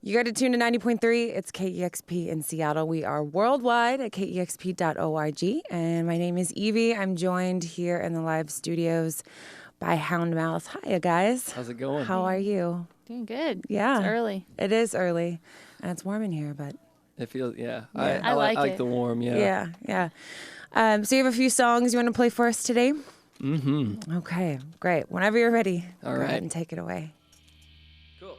You got to tune to 90.3. It's KEXP in Seattle. We are worldwide at KEXP.org. And my name is Evie. I'm joined here in the live studios by Houndmouth. Hiya, guys. How's it going? How are you? Doing good. Yeah. It's early. It is early. And it's warm in here, but... It feels, Yeah. I like it. The warm, Yeah. So you have a few songs you want to play for us today? Mm-hmm. Okay, great. Whenever you're ready, All go right. ahead and take it away. Cool.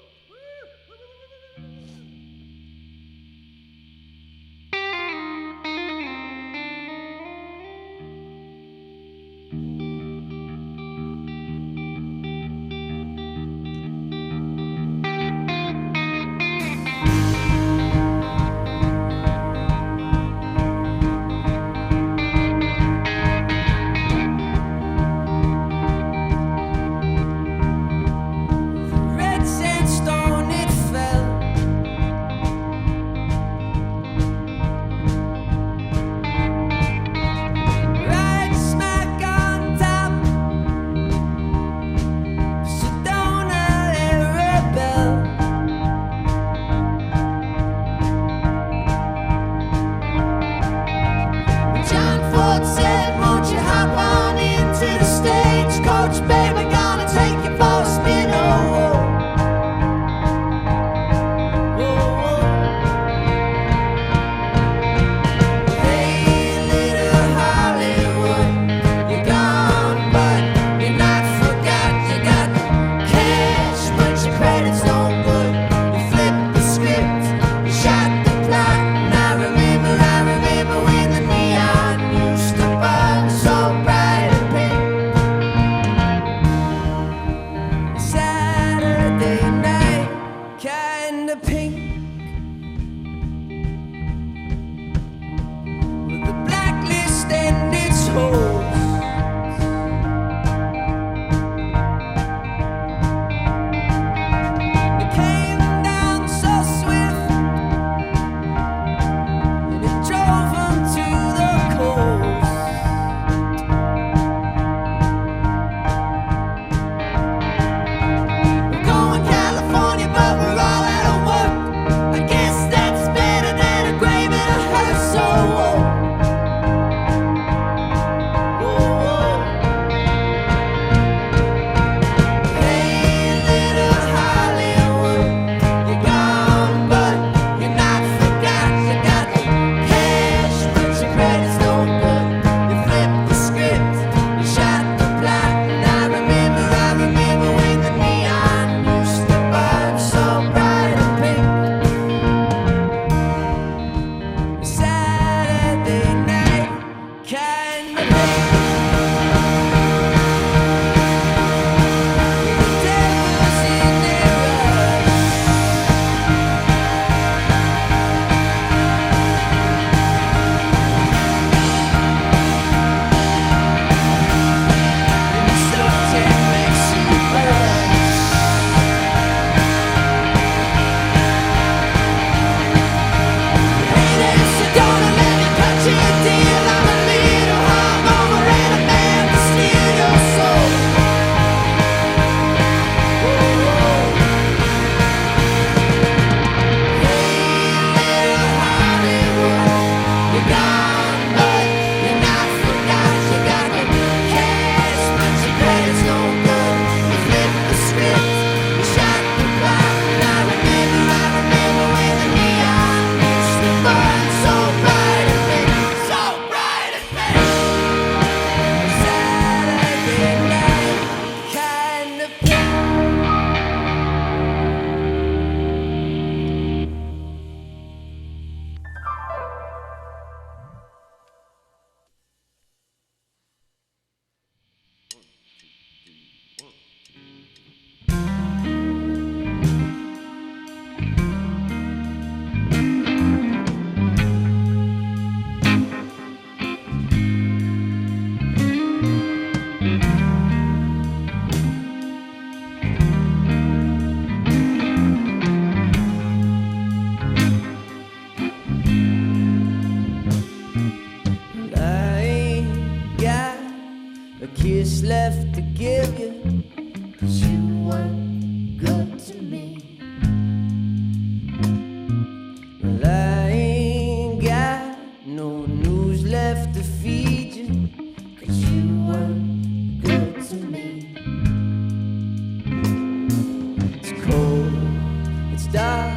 dark,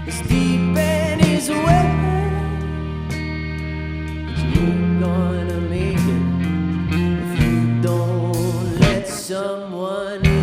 it's deep and it's wet. But you ain't gonna make it if you don't let someone in.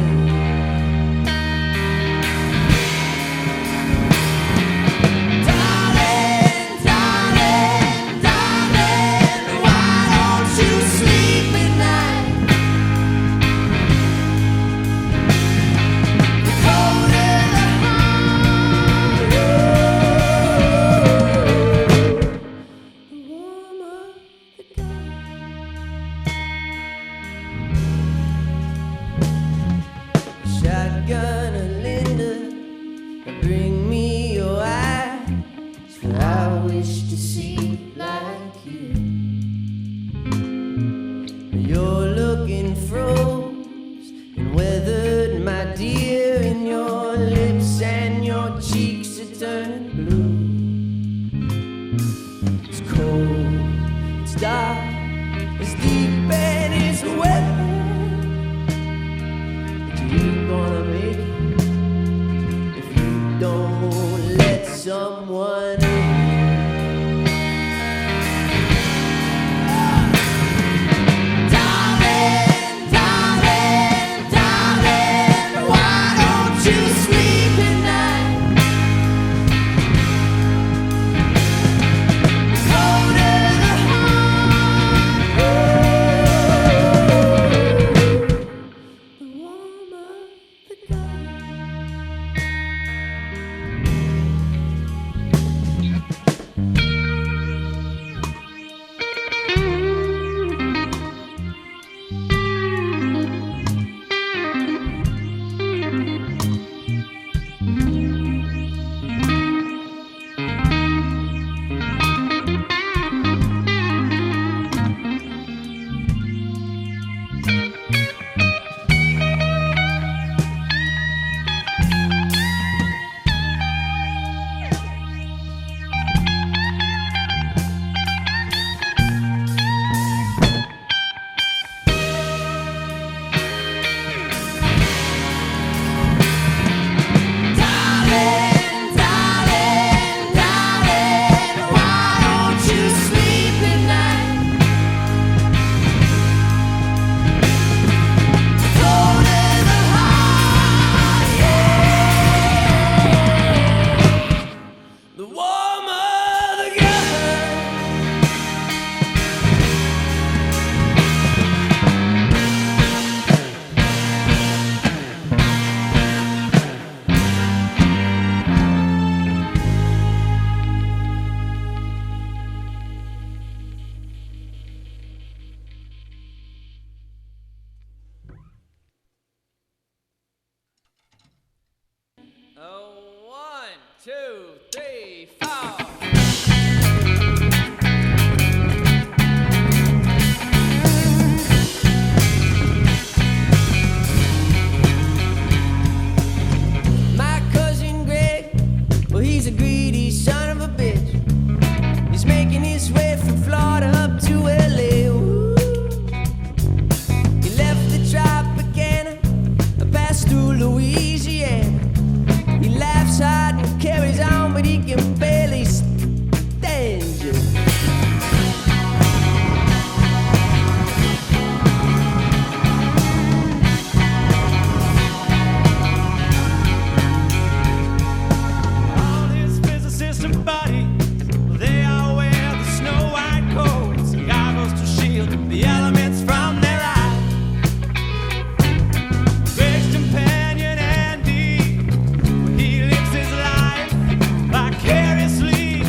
Vicariously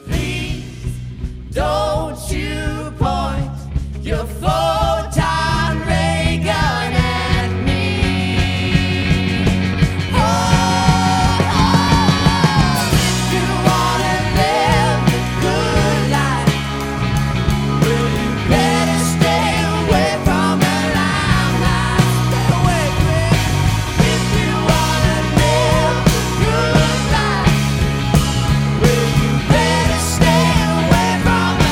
Please don't you point your photon ray gun at me. Oh, if you wanna live a good life, well, you better stay away from the limelight. Stay away, quick. If you wanna live a good life, well, you better stay away from the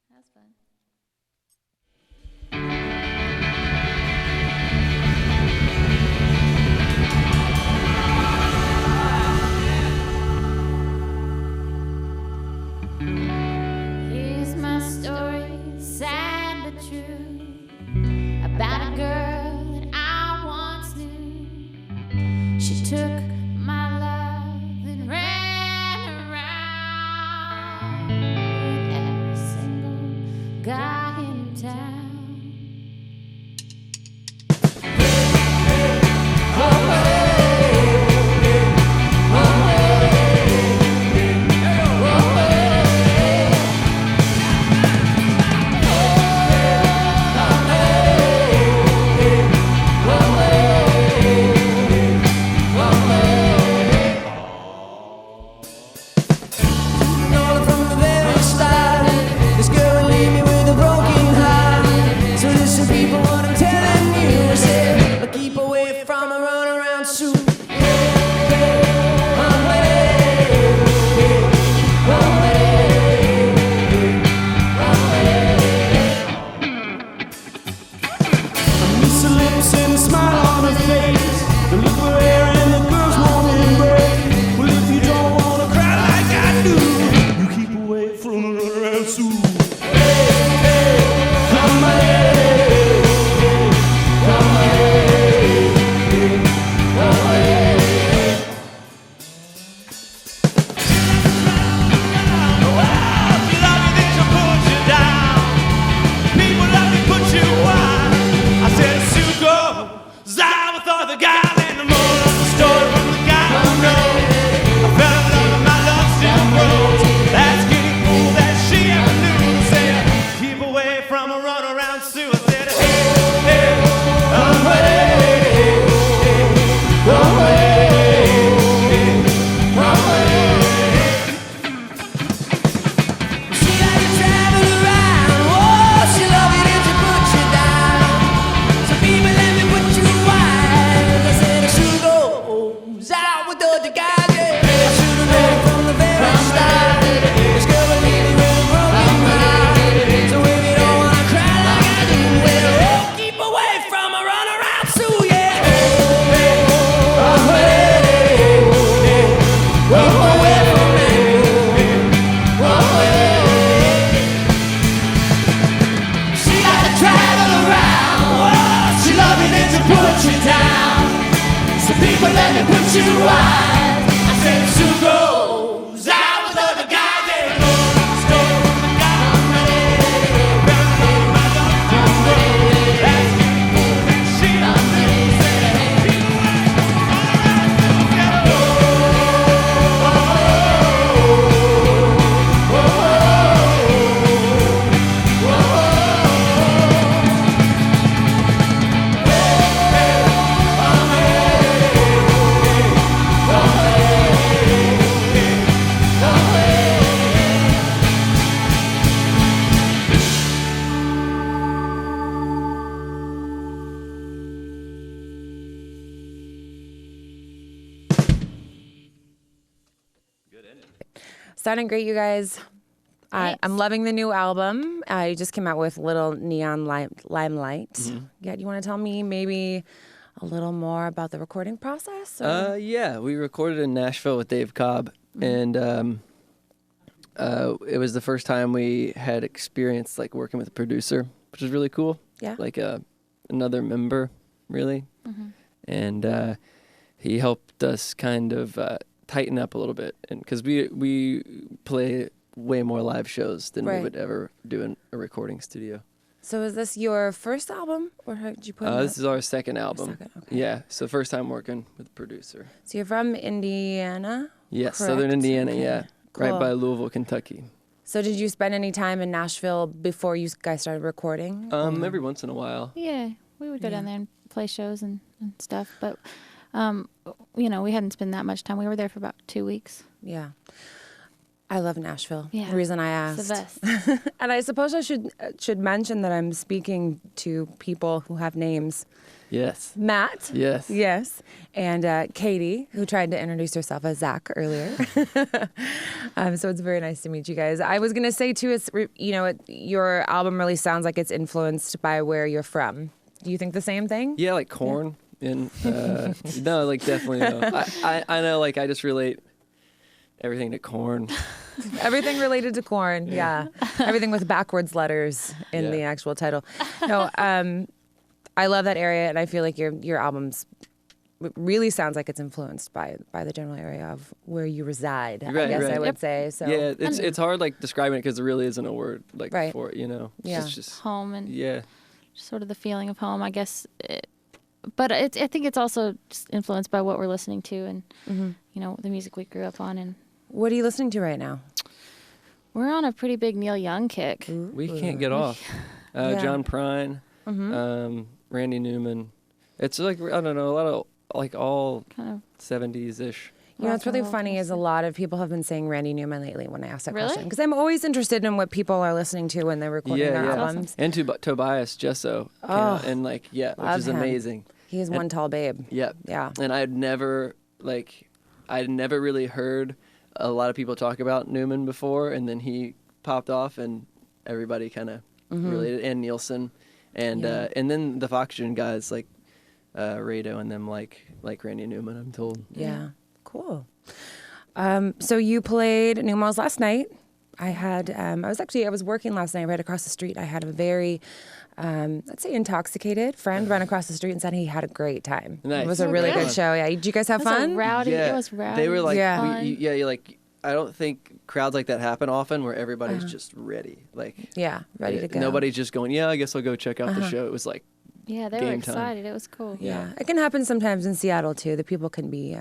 That's fun. Here's my story, sad but true, about a girl that I once knew. She took my love and ran around with every single guy in town. Known from the very start, this girl would leave me with a broken heart. So listen, people, what I'm telling you, I said, but keep away from a runaround Sue. I miss her lips and the smile on her face, the look of her hair and the girl's warm embrace. Well, if you don't wanna cry like I do, you keep away from the runaround Sue. Come on, keep away from a runaround Sue. I said, she liked to travel around. Oh, she loved it if she put you down. So people, let me put you wise. I said I should goes out with the guys. Yeah. I should have known from the very start. This girl would leave me with a broken heart. So if you don't wanna cry like I do, well, keep away from a runaround Sue. Yeah. Away from me. She got to travel around. Oh, she loved it if she put you down. So people, let me put you wise. I said Sue goes out with other guys. They go stole my guy. I'm ready. My love, I'm ready. That's she. I'm ready. Sounding great, you guys. I'm loving the new album. You just came out with Little Neon Limelight. Yeah, do you want to tell me maybe a little more about the recording process? Yeah, we recorded in Nashville with Dave Cobb, and it was the first time we had experienced like working with a producer, which was really cool. Yeah. Like another member, really. And he helped us kind of tighten up a little bit, and because we play way more live shows than we Right. would ever do in a recording studio. So is this your first album, or how did you put it? This is our second album. Second, okay. Yeah, so first time working with a producer. So you're from Indiana? Yes, correct? Southern Indiana, Okay. yeah. Cool. Right by Louisville, Kentucky. So did you spend any time in Nashville before you guys started recording? Every once in a while. Yeah, we would go down there and play shows and stuff. But, you know, we hadn't spent that much time. We were there for about 2 weeks. Yeah. I love Nashville. Yeah. The reason I It's asked. the best. And I suppose I should mention that I'm speaking to people who have names. Yes. Matt. Yes. Yes. And Katie, who tried to introduce herself as Zach earlier. So it's very nice to meet you guys. I was going to say, too, it's, you know, your album really sounds like it's influenced by where you're from. Do you think the same thing? Yeah, like corn. And no, like definitely no. I know, like I just relate everything to corn. Everything related to corn, yeah. Everything with backwards letters in Yeah. the actual title. No, I love that area, and I feel like your album's really sounds like it's influenced by the general area of where you reside. I Right, guess right. I would Yep. say. So Yeah, it's hard like describing it because there really isn't a word like Right. for it, you know. Yeah. It's just Home and yeah. sort of the feeling of home, I guess. But I think it's also just influenced by what we're listening to and, you know, the music we grew up on. And What are you listening to right now? we're on a pretty big Neil Young kick. We can't get off. Yeah. John Prine, Randy Newman. It's like I don't know, a lot of like all Kind of 70s-ish. You know, what's really rock and roll funny is a person. lot of people have been saying Randy Newman lately when I ask that Really? question. Because I'm always interested in what people are listening to when they're recording Yeah, their yeah. albums. And Tobias Gesso came out, and like which love is him. amazing. He is one tall babe. Yep. Yeah. And I'd never really heard a lot of people talk about Newman before, and then he popped off, and everybody kind of related, and Nielsen, and then the Foxygen guys like Rado and them like Randy Newman, I'm told. Yeah. Cool. So you played New Malls last night. I was working last night right across the street. I had a very, let's say, intoxicated friend run across the street and said he had a great time. Nice. It was a Oh, really really? good show. Yeah. Did you guys have It was fun? a rowdy. Yeah, It was rowdy. they were like, Yeah. you're like, I don't think crowds like that happen often where everybody's just ready. Like, Yeah. Ready to go. Nobody's just going, yeah, I guess I'll go check out the show. It was like, Yeah, they were game time. excited. It was cool. Yeah, it can happen sometimes in Seattle too. The people can be.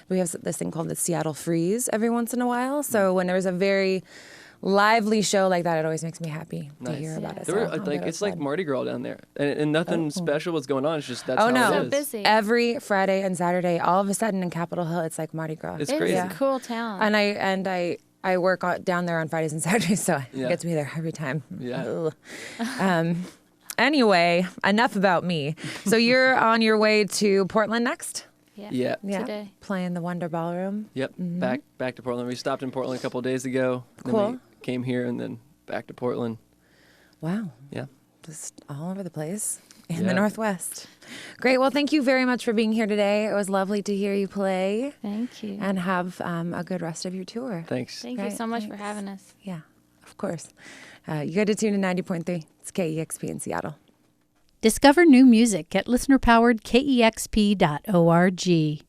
We have this thing called the Seattle Freeze every once in a while. So when there's a very lively show like that, it always makes me happy to Nice. hear about it. there were, So I'll like get it's like outside. Mardi Gras down there, and nothing special was going on. It's just that's Oh how no! it So is. busy. Every Friday and Saturday, all of a sudden in Capitol Hill, it's like Mardi Gras. It's It's crazy. a cool town. And I work down there on Fridays and Saturdays, so I Yeah. get to be there every time. Yeah. Ugh. Anyway, enough about me. So you're on your way to Portland next? Yeah. Yeah. Today. Playing the Wonder Ballroom. Yep. Back to Portland. We stopped in Portland a couple of days ago. Then Cool. we came here and then back to Portland. Wow. Yeah. Just all over the place in Yeah. the Northwest. Great. Well, thank you very much for being here today. It was lovely to hear you play Thank you. and have a good rest of your tour. Thanks. Thank you Great, so much for thanks. having us. Yeah, of course. You got to tune in 90.3. It's KEXP in Seattle. Discover new music at listener-powered KEXP.org.